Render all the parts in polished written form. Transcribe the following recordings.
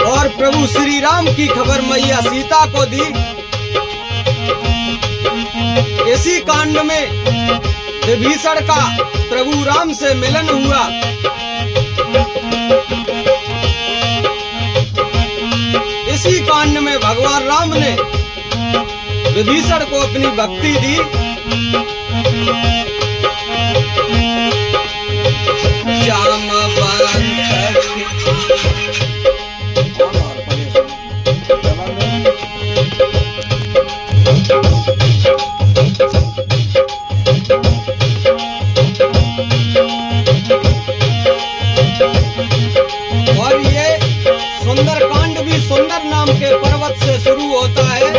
और प्रभु श्री राम की खबर मैया सीता को दी। इसी कांड में विभीषण का प्रभु राम से मिलन हुआ। इसी कांड में भगवान राम ने विभीषण को अपनी भक्ति दी। और ये सुंदर कांड भी सुंदर नाम के पर्वत से शुरू होता है।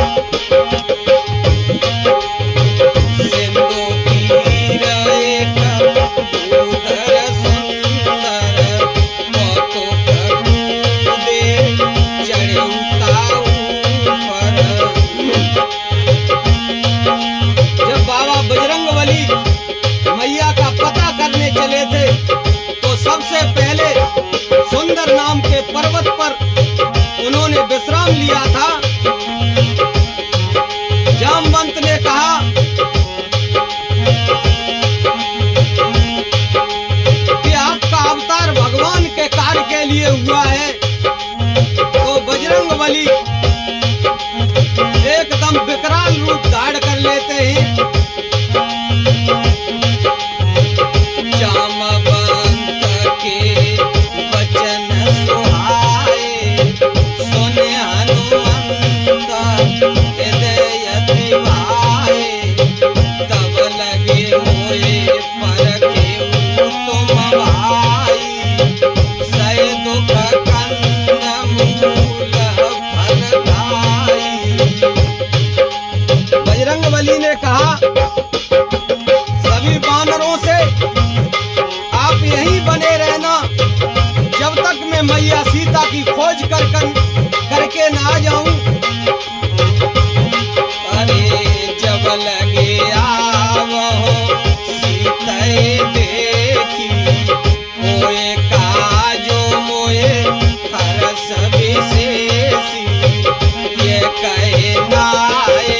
जब बाबा बजरंगबली मैया का पता करने चले थे तो सबसे पहले सुंदर नाम के पर्वत पर उन्होंने विश्राम लिया था। जामवंत ने कहा कि आपका अवतार भगवान के कार्य के लिए हुआ है। तो बजरंगबली एकदम विकराल रूप धारण कर लेते हैं। जामवंत के वचन सुहाए सुने हनुमंत हृदय दिवाए। तब लगे मोए परखेऊ तुम भाई सय दुख कंद मूल फल खाई। बजरंगबली ने कहा सभी वानरों से आप यहीं बने रहना जब तक मैं मैया सीता की खोज करके ना जाऊं। अरे जब लगे आवो सीता देखी मोए काजो मोए हरस विशेषी। ये कहे नाये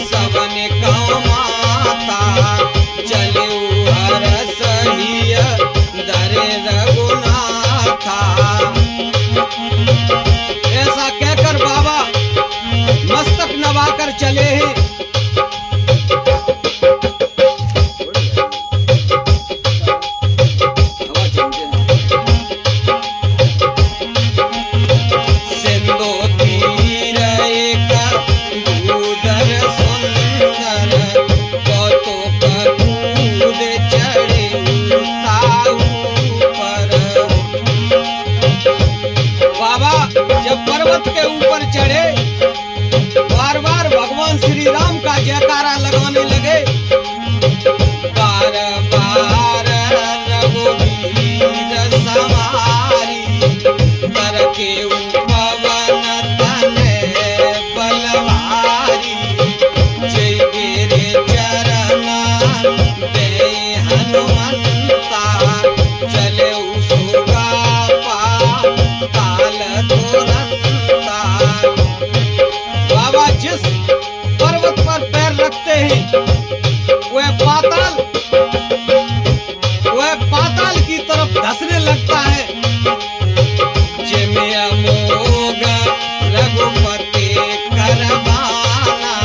सबन का माता चले हरस हिय दरे रघुनाथा। ऐसा कहकर बाबा मस्तक नवाकर चले हैं। सिंधु तीर एक भूधर सुंदर कौतुक कूद चढ़े ताऊ पर। बाबा जब पर्वत के ऊपर चढ़े बार बार भगवान श्री राम का जयकारा लगाने लगे। बार बार रघुवीर समारी तर के पवन तने बलवारी। जय गिरे चरण दे हनुमंता चले सुगा ताल तुरंता। बाबा जिस पर्वत पर पैर रखते हैं वह पाताल की तरफ धंसने लगता है। जिमे अमोघ रघुपति करबाना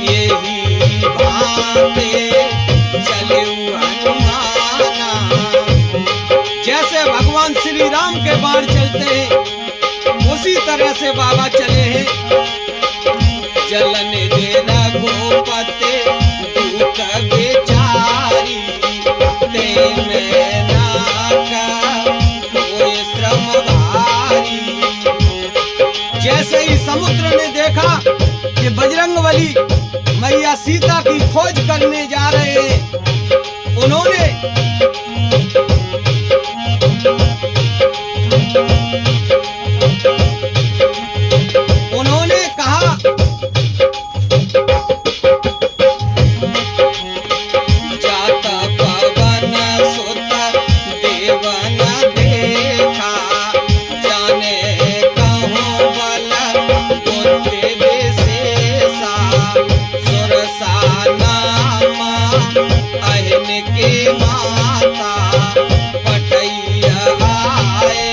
यही भांति चले हनुमाना। जैसे भगवान श्री राम के बाण चलते हैं उसी तरह से बाबा चले हैं। चलन दे रघुपति दूत बेचारी ते में नाका कोई श्रम भारी। जैसे ही समुद्र ने देखा कि बजरंगबली मैया सीता की खोज करने जा रहे हैं उन्होंने कहा जाता पवन सुत देवन देखा जाने माता पटैया आए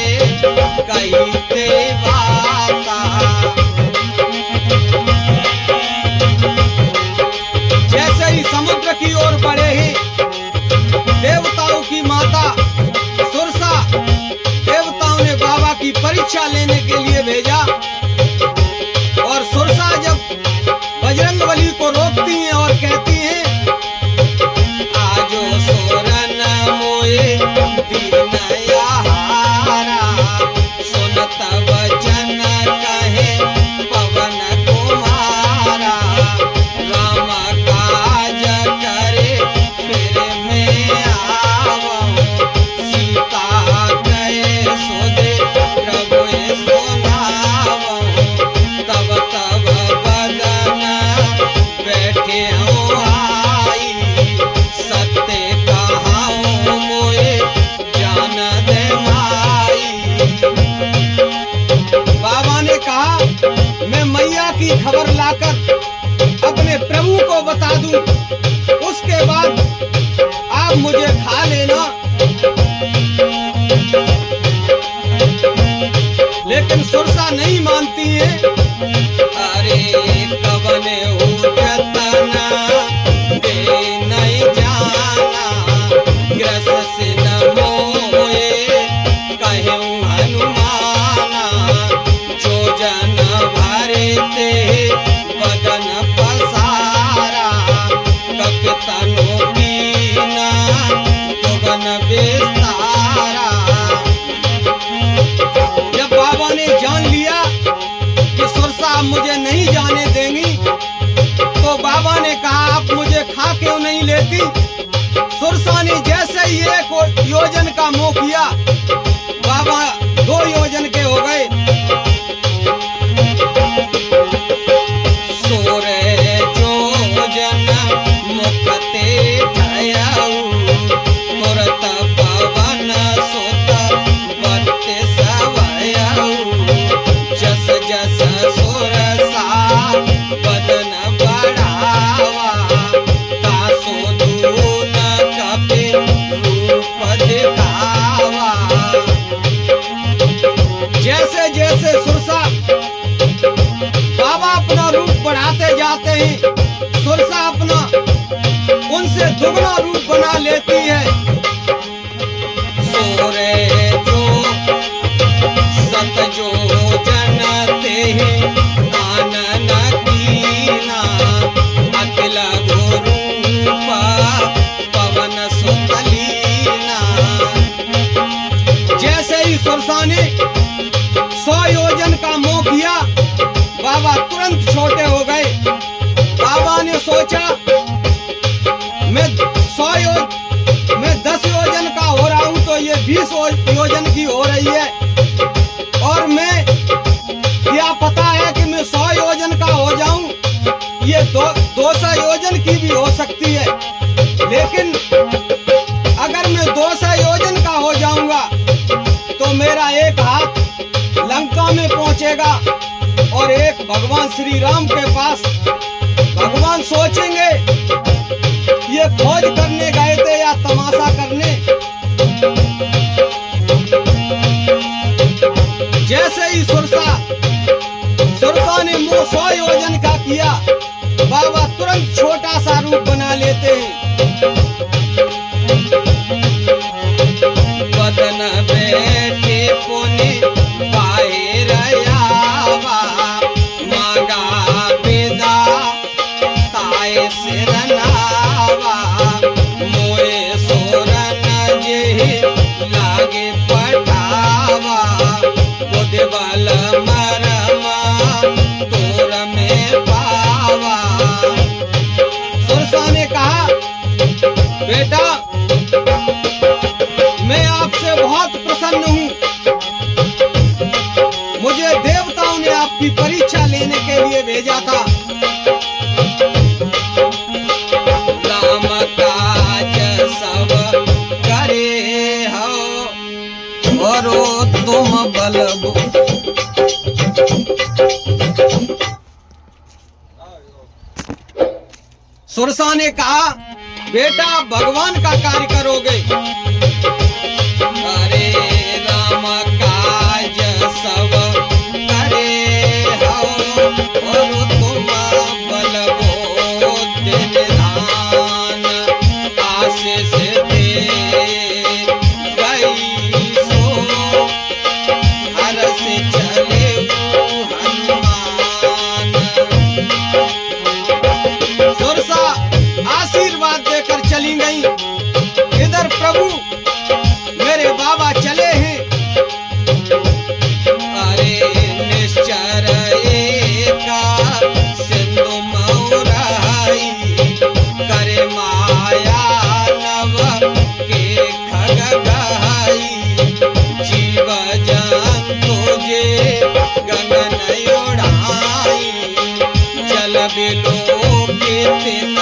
कहते बाता। जैसे ही समुद्र की ओर बढ़े ही देवताओं की माता सुरसा देवताओं ने बाबा की परीक्षा लेने के लिए भेजा। और सुरसा जब बजरंगबली को रोकती हैं और कहती हैं, आजो सोरन मोए दीन यारा, सुनत वचन कहे पवन कुमारा, राम काज करे फिर में आवो, सीता गए सुदे प्रभु सुनावो, तब तब बदन बैठे हो आई, सत्य कहाऊं मोए जान दे माई। बाबा ने कहा, मैं मैया की खबर लाकर अपने प्रभु को बता दूं, उसके बाद आप मुझे खा लेना। लेकिन सुरसा नहीं मानती है। अरे कवने हो जतना दे नहीं जाना, ग्रस से न मोए कहूँ हनुमाना, जो जन भरे ते बदन पसारा, कपितनो कीना दुगन विस्तारा। जब बाबा ने जान लिया कि सुरसा मुझे नहीं जाने देंगी, तो बाबा ने कहा, आप मुझे खा क्यों नहीं लेती। सुरसा ने जैसे ही 1 योजन का मोह किया, बाबा 2 योजन के हो गए। सोरे जोजन मुखते ठयाऊ, तुरत पवन सुत बत्ते सवयाऊ, जस जस सुरसा बदन बढ़ावा, तासो दून कपि रूप दिखावा। जैसे जैसे सुरसा बाबा अपना रूप बढ़ाते जाते हैं, सुरसा अपना उनसे दुगना रूप बना लेती है। सोरे जो सत जो जनते आनन कीना, अखिल गुरूपा पवन सुतलीना। जैसे ही सुरसा ने 100 योजन का मोह किया, बाबा तुरंत छोटे हो गए। बाबा ने सोचा, मैं 10 योजन का हो रहा हूं तो ये 20 योजन की हो रही है, और मैं क्या पता है कि मैं 100 योजन का हो जाऊं, ये 200 योजन की भी हो सकती है। लेकिन अगर मैं 200 योजन का हो जाऊंगा तो मेरा एक हाथ लंका में पहुंचेगा और एक भगवान श्री राम के पास। भगवान सोचेंगे ये खोज करने गए थे या तमाशा करने। जैसे ही सुरसा ने मुंह 100 योजन का किया, बाबा तुरंत छोटा सा रूप बना लेते हैं। बदन बैठे पुने बाहर आवा, मांगा विदा ताए सिरनावा, मोए सोरन जे लागे पठावा, बुद्धि बल मरमा तोर में पावा। सुरसा ने कहा, बेटा मैं आपसे बहुत प्रसन्न हूँ, मुझे देवताओं ने आपकी परीक्षा लेने के लिए भेजा था। राम काज सब करे हो और तुम बल। सुरसा ने कहा, बेटा भगवान का कार्य करोगे। अरे राम काज सब करे हो और तुम बल बुद्धि निधान आशीष दे गई सो हर से चले हनुमान। सुरसा आशीर्वाद देकर चली गई। इधर प्रभु मेरे बाबा चले हैं। अरे निश्चर एका सिंधु मौराई करे माया नव के खग गहाई जीव जंतु जे गगन उड़ाई जल बिलो के तिन